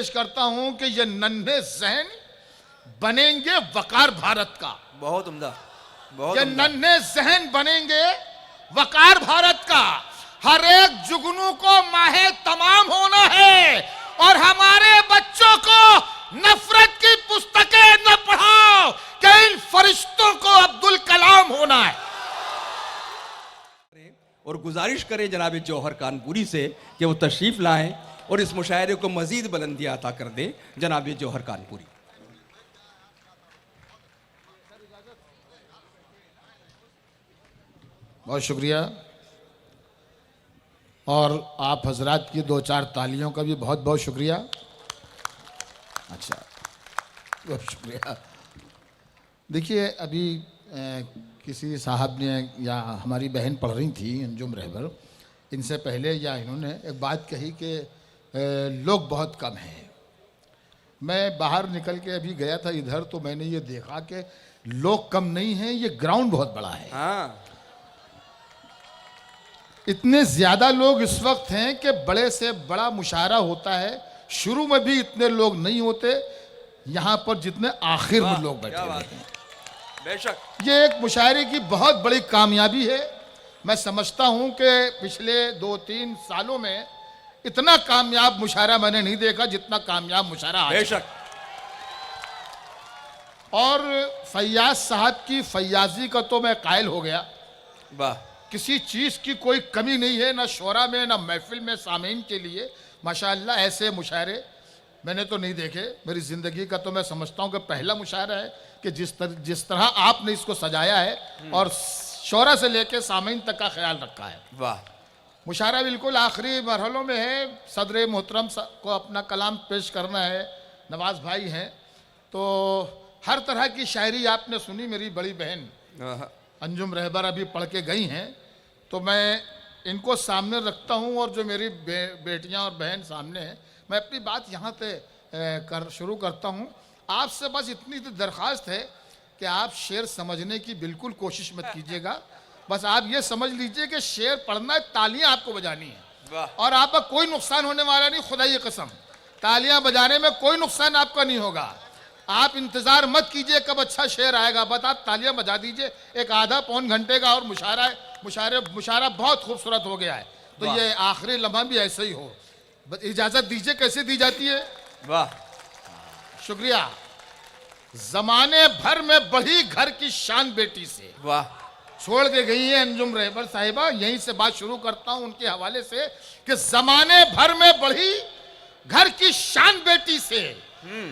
पेश करता हूं कि ये नन्हे ज़हन बनेंगे वकार भारत का। बहुत उम्दा, बहुत ये उम्दा। नन्हे ज़हन बनेंगे वकार भारत का। हर एक जुगनू को माहे तमाम होना है और हमारे बच्चों को नफरत की पुस्तकें न पढ़ाओ कि इन फरिश्तों को अब्दुल कलाम होना है। और गुजारिश करें जनाब जौहर कानपुरी से कि वो तशरीफ लाएं और इस मुशायरे को मजीद बुलंदी अता कर दें। जनाब जौहर कानपुरी। बहुत शुक्रिया और आप हजरात की दो चार तालियों का भी बहुत बहुत शुक्रिया। अच्छा, बहुत शुक्रिया। देखिए, अभी किसी साहब ने या हमारी बहन पढ़ रही थी अंजुम रहबर, इनसे पहले या इन्होंने एक बात कही कि लोग बहुत कम हैं। मैं बाहर निकल के अभी गया था इधर, तो मैंने ये देखा कि लोग कम नहीं हैं, ये ग्राउंड बहुत बड़ा है। हाँ, इतने ज़्यादा लोग इस वक्त हैं कि बड़े से बड़ा मुशायरा होता है, शुरू में भी इतने लोग नहीं होते यहाँ पर जितने आखिर में लोग बैठे हुए हैं। बेशक ये एक मुशायरे की बहुत बड़ी कामयाबी है। मैं समझता हूँ कि पिछले 2-3 सालों में इतना कामयाब मुशायरा मैंने नहीं देखा जितना कामयाब मुशायरा आज। बेशक। और फैयाज साहब की फैयाजी का तो मैं कायल हो गया। वाह, किसी चीज़ की कोई कमी नहीं है, ना शोरा में ना महफिल में सामीन के लिए। माशाअल्लाह ऐसे मुशायरे मैंने तो नहीं देखे मेरी ज़िंदगी का। तो मैं समझता हूँ कि पहला मुशायरा है कि जिस तरह आपने इसको सजाया है और शोरा से लेके सामीन तक का ख्याल रखा है। वाह, मुशायरा बिल्कुल आखिरी मरहलों में है। सदर मोहतरम को अपना कलाम पेश करना है, नवाज भाई हैं, तो हर तरह की शायरी आपने सुनी। मेरी बड़ी बहन अंजुम रहबर अभी पढ़ के गई हैं, तो मैं इनको सामने रखता हूं और जो मेरी बेटियां और बहन सामने हैं, मैं अपनी बात यहाँ से शुरू करता हूं। आपसे बस इतनी तो दरख्वास्त है कि आप शेर समझने की बिल्कुल कोशिश मत कीजिएगा। बस आप ये समझ लीजिए कि शेर पढ़ना है, तालियां आपको बजानी है और आपका कोई नुकसान होने वाला नहीं। खुदा की कसम, तालियां बजाने में कोई नुकसान आपका नहीं होगा। आप इंतज़ार मत कीजिए कब अच्छा शेर आएगा, बस आप तालियां बजा दीजिए। एक आधा पौन घंटे का और मुशायरा बहुत खूबसूरत हो गया है, तो ये आखिरी लम्हा भी ऐसे ही हो। बस इजाज़त दीजिए, कैसे दी जाती है? वाह, शुक्रिया। जमाने भर में बढ़ी घर की शान बेटी से। वाह, छोड़ के गई है अंजुम रहबर साहिबा। यहीं से बात शुरू करता हूं उनके हवाले से कि जमाने भर में बढ़ी घर की शान बेटी से,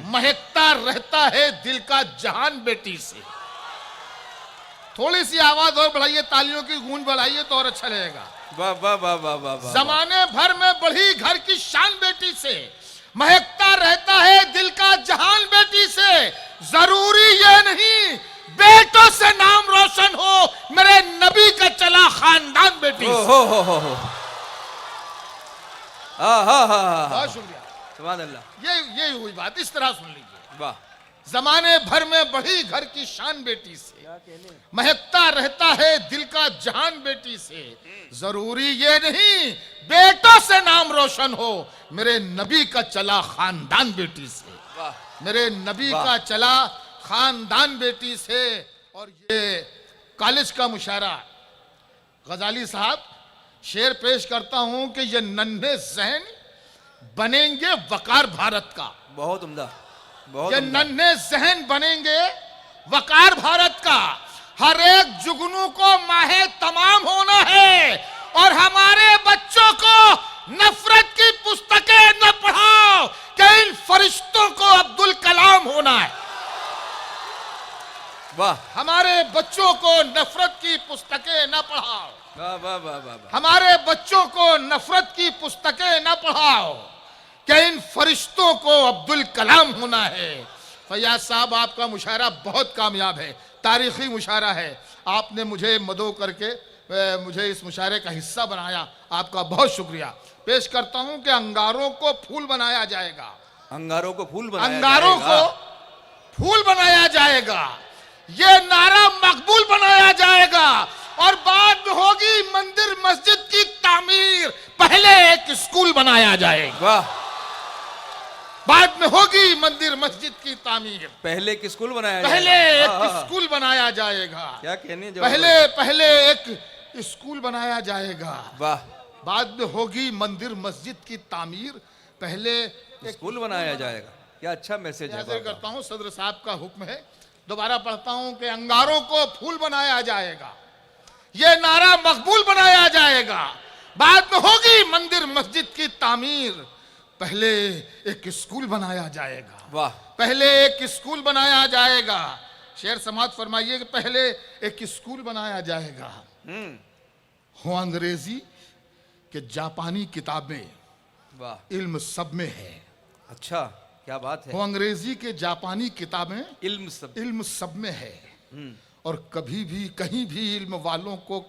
महकता रहता है दिल का जहान बेटी से। थोड़ी सी आवाज और बढ़ाइए, तालियों की गूंज बढ़ाइए तो और अच्छा लगेगा। वाह वाह वाह वाह वाह। जमाने भर में बढ़ी घर की शान बेटी से, महकता रहता है दिल का जहान बेटी से। जरूरी ये नहीं बेटों से नाम रोशन हो, मेरे नबी का चला खानदान बेटी से। हो। बहुत शुक्रिया। सुभान अल्लाह। ये हुई बात, इस तरह सुन लीजिए। वाह। जमाने भर में बढ़ी घर की शान बेटी से, महकता रहता है दिल का जहान बेटी से। जरूरी ये नहीं बेटों से नाम रोशन हो, मेरे नबी का चला खानदान बेटी से। मेरे नबी का चला खानदान बेटी से। और ये कॉलेज का मुशायरा, गजाली साहब, शेर पेश करता हूं कि ये नन्हे ज़हन बनेंगे वकार भारत का। बहुत उम्दा, ये नन्हे ज़हन बनेंगे वकार भारत का। हर एक जुगनू को माहे तमाम होना है और हमारे बच्चों को नफरत की पुस्तकें न पढ़ाओ कि इन फरिश्तों को अब्दुल कलाम होना है। वाह, हमारे बच्चों को नफरत की पुस्तकें न पढ़ाओ। वाह वाह वाह वाह। हमारे बच्चों को नफरत की पुस्तकें न पढ़ाओ कि इन फरिश्तों को अब्दुल कलाम होना है। फैयाज साहब, आपका मुशायरा बहुत कामयाब है, तारीखी मुशायरा है। आपने मुझे मदो करके मुझे इस मुशायरे का हिस्सा बनाया, आपका बहुत शुक्रिया। पेश करता हूं कि अंगारों को फूल बनाया जाएगा। अंगारों को फूल बनाया अंगारों जाएगा। को फूल बनाया जाएगा, ये नारा मकबूल बनाया जाएगा और बाद में होगी मंदिर मस्जिद की तामीर, पहले एक स्कूल बनाया जाएगा। वाह, बाद में होगी मंदिर मस्जिद की तामीर। पहले एक स्कूल बनाया पहले जाएगा। एक स्कूल बनाया जाएगा। क्या कहने जो पहले एक स्कूल बनाया जाएगा। वाह, बाद में होगी मंदिर मस्जिद की तामीर। पहले एक स्कूल बनाया जाएगा। क्या अच्छा मैसेज है हाजिर बाबा। करता हूँ, सदर साहब का हुक्म है, दोबारा पढ़ता हूँ कि अंगारों को फूल बनाया जाएगा, ये नारा मकबूल बनाया जाएगा। बाद में होगी मंदिर मस्जिद की तामीर। पहले एक स्कूल बनाया जाएगा। वाह, पहले एक स्कूल बनाया जाएगा। शेर समाज फरमाइए कि पहले एक स्कूल बनाया जाएगा। हो अंग्रेजी के जापानी किताबें, वाह, इल्म सब में है। अच्छा, क्या बात है। हो अंग्रेजी के जापानी किताबें, इल्म सब। इल्म सब में है। और कभी भी कहीं भी इल्म वालों को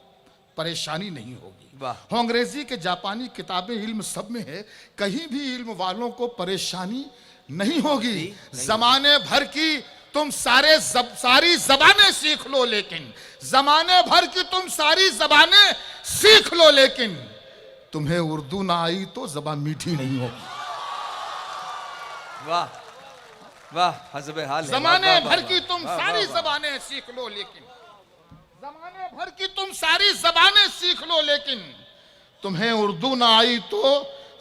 परेशानी नहीं होगी। वाह, हो अंग्रेजी के जापानी किताबें इल्म सब में है, कहीं भी इल्म वालों को परेशानी नहीं होगी। जमाने भर की तुम सारी जबानें सीख लो, लेकिन जमाने भर की तुम सारी जबानें सीख लो, लेकिन तुम्हें उर्दू ना आई तो जबान मीठी नहीं होगी। वाह, वाह, हज़ब हाल है। जमाने वाह, वाह, भर की वाह, तुम वाह, सारी वाह, वाह। जबानें सीख लो, लेकिन जमाने भर की तुम सारी जबानें सीख लो, लेकिन तुम्हें उर्दू ना आई तो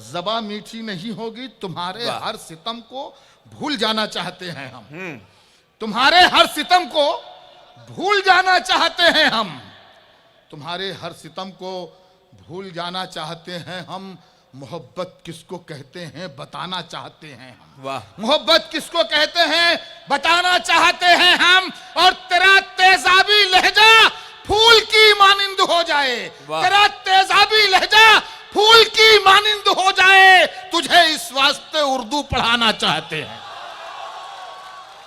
जबान मीठी नहीं होगी। तुम्हारे वाह। हर सितम को भूल जाना चाहते हैं हम। तुम्हारे हर सितम को भूल जाना चाहते हैं हम। तुम्हारे हर सितम को भूल जाना चाहते हैं हम। मोहब्बत किसको कहते हैं बताना चाहते हैं हम। वाह, मोहब्बत किसको कहते हैं बताना चाहते हैं हम। और तेरा तेजाबी लहजा फूल की मानिंद हो जाए। वाह। तेरा तेजाबी लहजा फूल की मानिंद हो जाए, तुझे इस वास्ते उर्दू पढ़ाना चाहते हैं।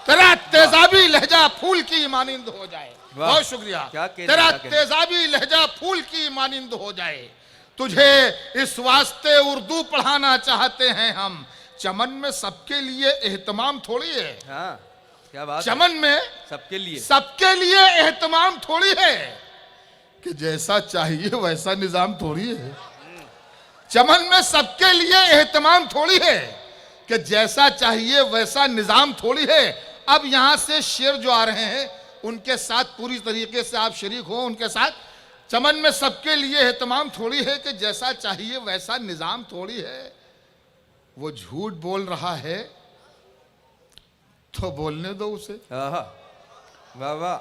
तेरा तेजाबी लहजा फूल की मानिंद हो जाए। वाह। बहुत शुक्रिया। क्या कहने, तेरा क्या कहने। तेजाबी लहजा फूल की मानिंद हो जाए, तुझे इस वास्ते उर्दू पढ़ाना चाहते हैं हम। चमन में सबके लिए एहतमाम थोड़ी है। हाँ, क्या बात है। चमन में सबके लिए। सबके लिए एहतमाम थोड़ी है कि जैसा चाहिए वैसा निजाम थोड़ी है। चमन में सबके लिए एहतमाम थोड़ी है कि जैसा चाहिए वैसा निजाम थोड़ी है। अब यहां से शेर जो आ रहे हैं उनके साथ पूरी तरीके से आप शरीक हो उनके साथ। चमन में सबके लिए एहतमाम थोड़ी है कि जैसा चाहिए वैसा निजाम थोड़ी है। वो झूठ बोल रहा है तो बोलने दो उसे। आहा, वाह, वाह,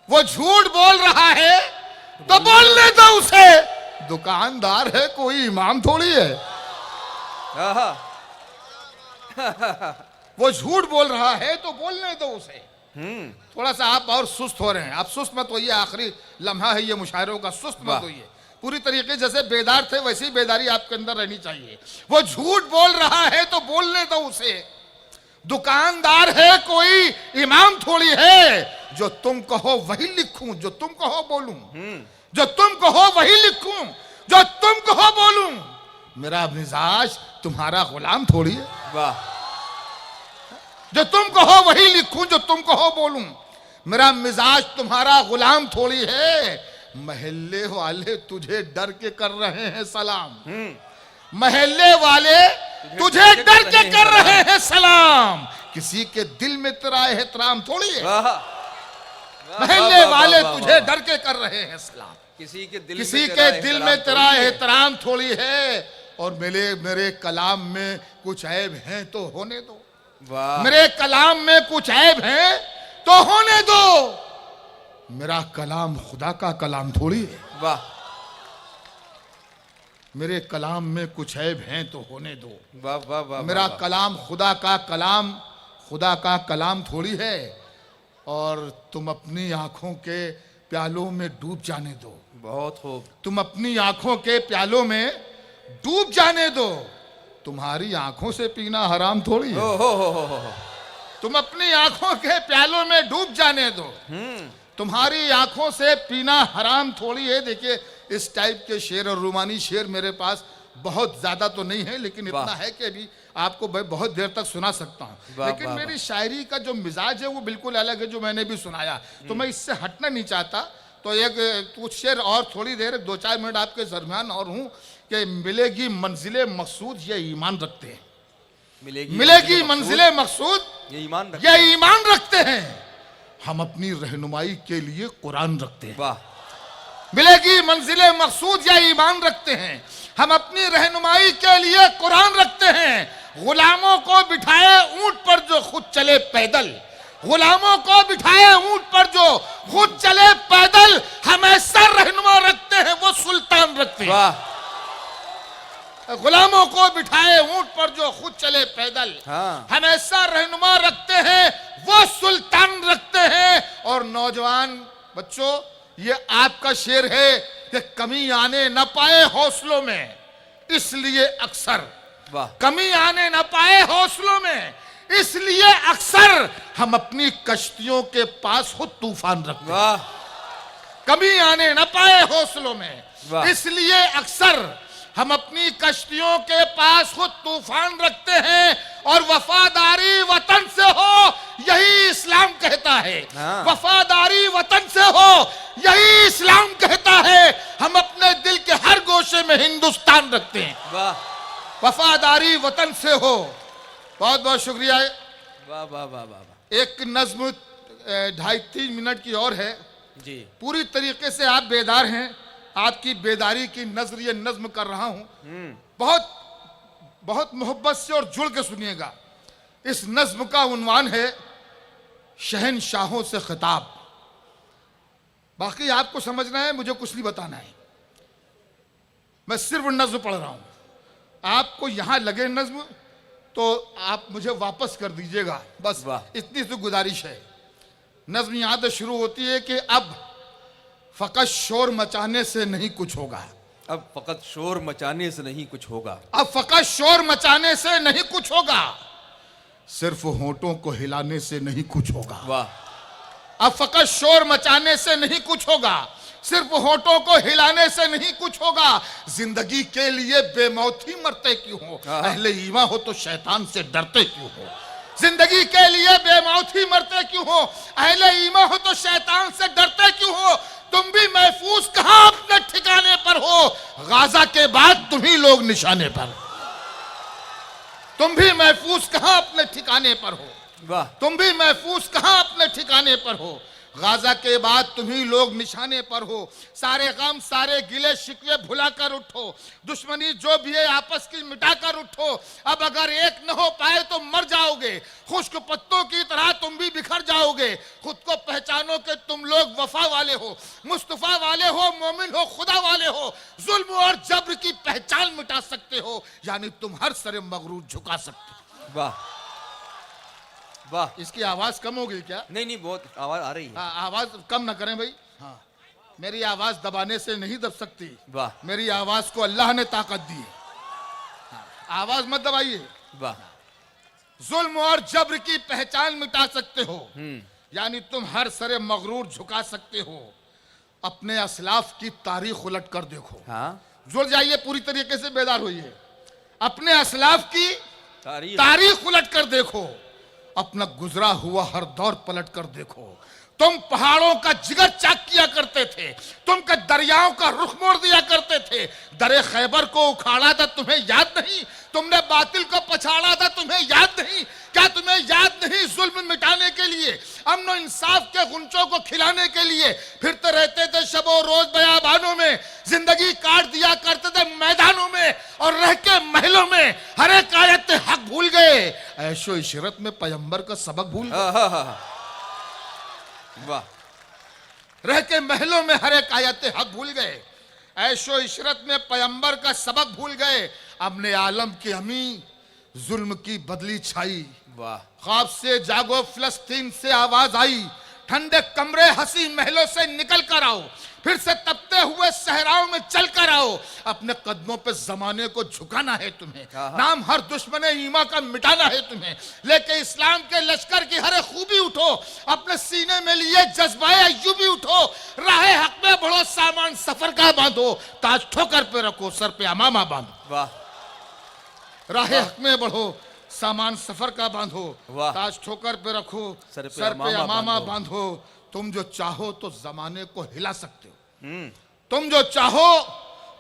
वो झूठ बोल रहा है तो बोलने दो उसे। दुकानदार है कोई इमाम थोड़ी है। आहा, वो झूठ बोल रहा है तो बोलने दो उसे। थोड़ा सा आप और सुस्त हो रहे हैं, आप सुस्त मत होइए। आखिरी लम्हा है ये मुशायरों का, सुस्त मत वाह। होइए। पूरी तरीके जैसे बेदार थे वैसी बेदारी आपके अंदर रहनी चाहिए। वो झूठ बोल रहा है तो बोलने दो उसे। दुकानदार है कोई इमाम थोड़ी है। जो तुम कहो वही लिखूं, जो तुम कहो बोलूं, जो तुम कहो वही लिखूं, जो तुम कहो बोलूं। मेरा मिजाज तुम्हारा गुलाम थोड़ी है। वाह, जो तुम कहो वही लिखूं, जो तुम कहो बोलूं। मेरा मिजाज तुम्हारा गुलाम थोड़ी है। महल्ले वाले तुझे डर के कर रहे हैं सलाम। महल्ले वाले तुझे डर के कर रहे हैं सलाम। किसी के दिल में तेरा एहतराम थोड़ी है। वाह, महल्ले वाले तुझे डर के कर रहे हैं सलाम। किसी के दिल किसी में के दिल में तेरा थोड़ी है। एहतराम थोड़ी है। और मेरे कलाम में कुछ ऐब हैं तो होने दो। वाह, मेरे कलाम में कुछ ऐब हैं तो होने दो। मेरा कलाम खुदा का कलाम थोड़ी है। वाह, मेरे कलाम में कुछ ऐब हैं तो होने दो। वाह, वाह, वाह, मेरा वाह, कलाम खुदा का कलाम, खुदा का कलाम थोड़ी है। और तुम अपनी आंखों के प्यालों में डूब जाने दो। बहुत खूब। तुम अपनी आंखों के प्यालों में डूब जाने दो। तुम्हारी आंखों से पीना हराम थोड़ी है। हो। तुम अपनी आंखों के प्यालों में डूब जाने दो। तुम्हारी आंखों से पीना हराम थोड़ी है। देखिए इस टाइप के शेर और रूमानी शेर मेरे पास बहुत ज्यादा तो नहीं है, लेकिन इतना वाह। है कि अभी आपको मैं बहुत देर तक सुना सकता हूँ। वाह, लेकिन वाह, मेरी शायरी का जो मिजाज है वो बिल्कुल अलग है, जो मैंने भी सुनाया। तो मैं इससे हटना नहीं चाहता। तो एक कुछ शेर और थोड़ी देर 2-4 मिनट आपके दरमियान और हूँ कि मिलेगी मंजिले मकसूद ये ईमान रखते हैं। मिलेगी मंजिले मकसूद, ये ईमान रखते हैं। हम अपनी रहनुमाई के लिए कुरान रखते हैं। वाह। मिलेगी मंजिले मकसूद, या ईमान रखते हैं। हम अपनी रहनुमाई के लिए कुरान रखते हैं। गुलामों को बिठाए ऊंट पर जो खुद चले पैदल, गुलामों को बिठाए ऊंट पर जो खुद चले पैदल, हमेशा रहनुमा रखते हैं, वो सुल्तान रखते हैं। वाह। गुलामों को बिठाए ऊंट पर जो खुद चले पैदल, हाँ। हमेशा रहनुमा रखते हैं, वो सुल्तान रखते हैं। और नौजवान बच्चों, ये आपका शेर है कि कमी आने न पाए हौसलों में, इसलिए अक्सर वाह। कमी आने न पाए हौसलों में, इसलिए अक्सर हम अपनी कश्तियों के पास खुद तूफान रखते हैं। वाह। कमी आने न पाए हौसलों में, वाह। इसलिए अक्सर हम अपनी कश्तियों के पास खुद तूफान रखते हैं। और वफादारी वतन से हो, यही इस्लाम कहता है। हाँ। वफादारी वतन से हो, यही इस्लाम कहता है। हम अपने दिल के हर गोशे में हिंदुस्तान रखते हैं। वाह। वफादारी वतन से हो। बहुत बहुत शुक्रिया। वाह वाह वाह वाह। एक नज्म 2.5-3 मिनट की और है जी। पूरी तरीके से आप बेदार हैं, आपकी बेदारी की नजर ये नज्म कर रहा हूं। बहुत बहुत मोहब्बत से और जुड़ के सुनिएगा। इस नज्म का उन्वान है शहनशाहों से खिताब। बाकी आपको समझना है, मुझे कुछ नहीं बताना है, मैं सिर्फ नज्म पढ़ रहा हूं। आपको यहां लगे नज्म तो आप मुझे वापस कर दीजिएगा, बस इतनी सी गुजारिश है। नज्म यहां से शुरू होती है कि अब फकत शोर मचाने से नहीं कुछ होगा। अब फकत शोर मचाने से नहीं कुछ होगा। अब फकत शोर मचाने से नहीं कुछ होगा, सिर्फ होंठों को हिलाने से नहीं कुछ होगा। वाह। अब फकत शोर मचाने से नहीं कुछ होगा, सिर्फ होंठों को हिलाने से नहीं कुछ होगा। जिंदगी के लिए बेमौती मरते क्यों हो, अहले ईमान हो तो शैतान से डरते क्यों हो। जिंदगी के लिए बेमौती मरते क्यों हो, अहले ईमान हो तो शैतान से डरते क्यों हो। तुम भी महफूज कहां अपने ठिकाने पर हो, गाजा के बाद तुम ही लोग निशाने पर। तुम भी महफूज कहां अपने ठिकाने पर हो, वाह। तुम भी महफूज कहां अपने ठिकाने पर हो, गाजा के बाद तुम ही लोग निशाने पर हो। सारे गम सारे गिले शिकवे भुला कर उठो, दुश्मनी जो भी है आपस की मिटा कर उठो। अब अगर एक न हो पाए तो मर जाओगे, खुश्क पत्तों की तरह तुम भी बिखर जाओगे। खुद को पहचानो कि तुम लोग वफा वाले हो, मुस्तफा वाले हो, मोमिन हो, खुदा वाले हो। जुल्म और जब्र की पहचान मिटा सकते हो, यानी तुम हर सरे मगरूर झुका सकते हो। वाह वाह। इसकी आवाज कम हो गई क्या? नहीं नहीं, बहुत आवाज आ रही है। आवाज कम ना करें भाई। हाँ, मेरी आवाज दबाने से नहीं दब सकती। वाह। मेरी आवाज को अल्लाह ने ताकत दी है। हाँ, आवाज मत दबाइए। वाह। जुल्म और जब्र की पहचान मिटा सकते हो, यानी तुम हर सरे मगरूर झुका सकते हो। अपने असलाफ की तारीख उलट कर देखो। हाँ। जुड़ जाइए, पूरी तरीके से बेदार होइए। अपने असलाफ की तारीख उलट कर देखो, अपना गुजरा हुआ हर दौर पलट कर देखो। तुम पहाड़ों का जिगर चाक किया करते थे, तुम का दरियाओं का रुख मोड़ दिया करते थे। दरे खैबर को उखाड़ा था, तुम्हें याद नहीं? तुमने बातिल को पछाड़ा था, तुम्हें याद नहीं? क्या तुम्हें याद नहीं? जुल्म मिटाने के लिए, अमन इंसाफ के गुंचों को खिलाने के लिए फिरते रहते थे शबो रोज बयाबानों में। जिंदगी काट दिया करते थे मैदानों में, और रह के महलों में हर एक आयत हक भूल गए। ऐशो इशरत में पैगंबर का सबक भूल गए। वाह। रह के महलों में हर एक आयत हक भूल गए। ऐशो इशरत में पैगंबर का सबक भूल गए। अपने आलम की हमी जुल्म की बदली छाई। वाह। ख्वाब से जागो फिलिस्तीन से आवाज आई, ठंडे कमरे हंसी महलों से निकल कर आओ, फिर से तपते हुए सहराओं में चल कर आओ। अपने कदमों पे जमाने को झुकाना है तुम्हें, नाम हर दुश्मन ईमा का मिटाना है तुम्हें। लेके इस्लाम के लश्कर की हर खूबी उठो, अपने सीने में लिए जज्बाए अय्यूबी उठो। राहे हक में बढ़ो, सामान सफर का बांधो, ताज ठोकर पे रखो, सर पे अमामा बांधो। वाह। राहे हक में बढ़ो, सामान सफर का बांधो, ताज ठोकर पे रखो, सर पे अमामा बांधो। तुम जो चाहो तो जमाने को हिला सकते हो, तुम जो चाहो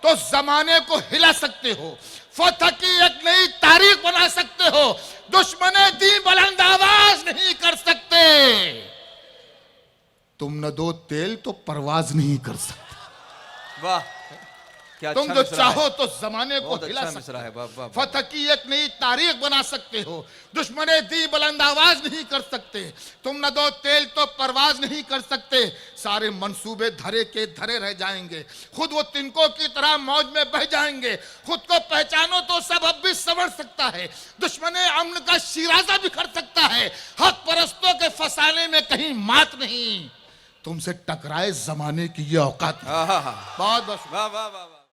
तो जमाने को हिला सकते हो, फतह की एक नई तारीख बना सकते हो, दुश्मने दी बुलंद आवाज नहीं कर सकते। तुम न दो तेल तो परवाज नहीं कर सकते। वाह, क्या तुम अच्छा जो मिसरा है। चाहो तो जमाने को बहुत हिला अच्छा सकते मिसरा है। वाह, वाह, वाह। फतह की एक नई तारीख बना सकते हो, दुश्मने दी बुलंद आवाज नहीं कर सकते। तुम न दो तेल तो परवाज नहीं कर सकते। सारे मंसूबे धरे के धरे रह जाएंगे, खुद वो तिनकों की तरह मौज में बह जाएंगे। खुद को पहचानो तो सब अब भी संवर सकता है, दुश्मने अमन का शिराजा बिखर सकता है। हक परस्तों के फसाने में कहीं मात नहीं, तुमसे टकराए जमाने की ये औकात नहीं। हाँ हाँ हाँ, बहुत बहुत वाह वाह वाह वाह।